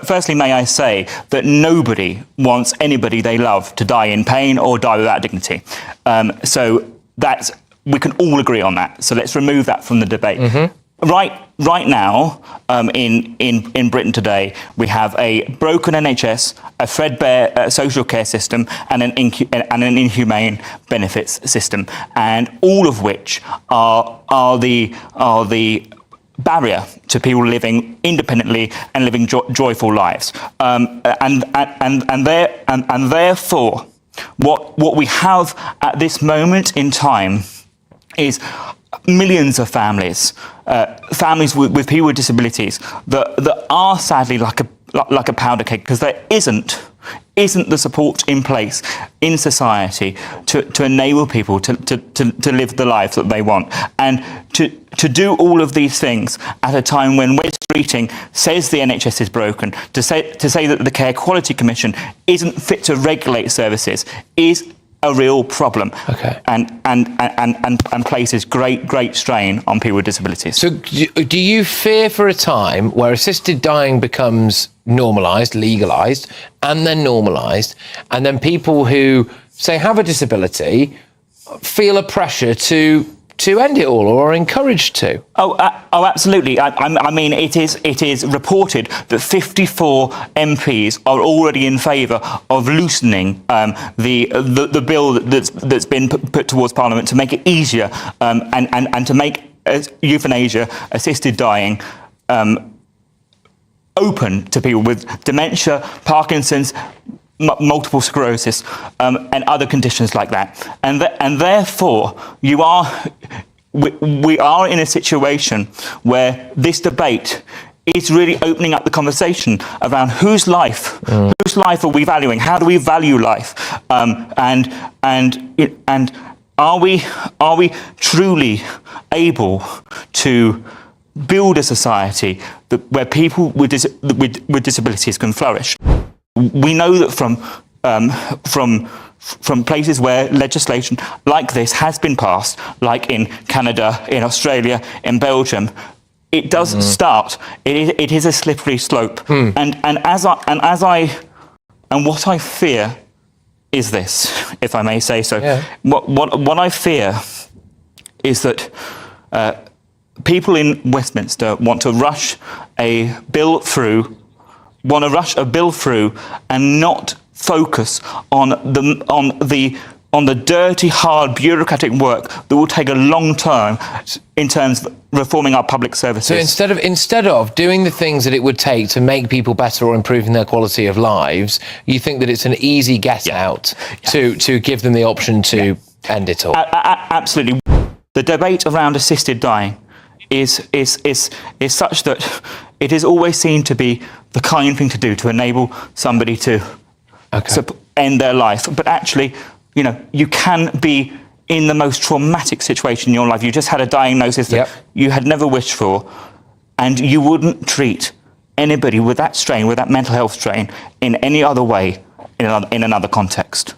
Firstly, may I say that nobody wants anybody they love to die in pain or die without dignity. So we can all agree on that. So let's remove that from the debate. Mm-hmm. Right now, in Britain today, we have a broken NHS, a threadbare social care system, and an inhumane benefits system, and all of which are the barrier to people living independently and living joyful lives, and therefore, what we have at this moment in time is millions of families with people with disabilities that are sadly like a powder keg, because there isn't the support in place in society to enable people to live the lives that they want, and to do all of these things at a time when West Streeting says the NHS is broken, to say that the Care Quality Commission isn't fit to regulate services is a real problem. Okay. And places great strain on people with disabilities. So do you fear for a time where assisted dying becomes normalised, legalised, and then normalised, and then people who, say, have a disability feel a pressure to end it all, or are encouraged to? Oh, absolutely. I mean, it is reported that 54 MPs are already in favour of loosening the bill that's been put towards Parliament to make it easier and to make euthanasia, assisted dying, open to people with dementia, Parkinson's, multiple sclerosis, and other conditions like that, and therefore we are in a situation where this debate is really opening up the conversation around whose life are we valuing? How do we value life? And are we truly able to build a society where people with disabilities can flourish? We know that from places where legislation like this has been passed, like in Canada, in Australia, in Belgium, it does start. It is a slippery slope, and what I fear is this, if I may say so. Yeah. What I fear is that people in Westminster want to rush a bill through. And not focus on the dirty, hard, bureaucratic work that will take a long time in terms of reforming our public services. So instead of doing the things that it would take to make people better or improving their quality of lives, you think that it's an easy get out to give them the option to end it all? Absolutely. The debate around assisted dying is such that it is always seen to be the kind thing to do to enable somebody to end their life. But actually, you can be in the most traumatic situation in your life. You just had a diagnosis that you had never wished for, and you wouldn't treat anybody with that strain, with that mental health strain, in any other way in another context.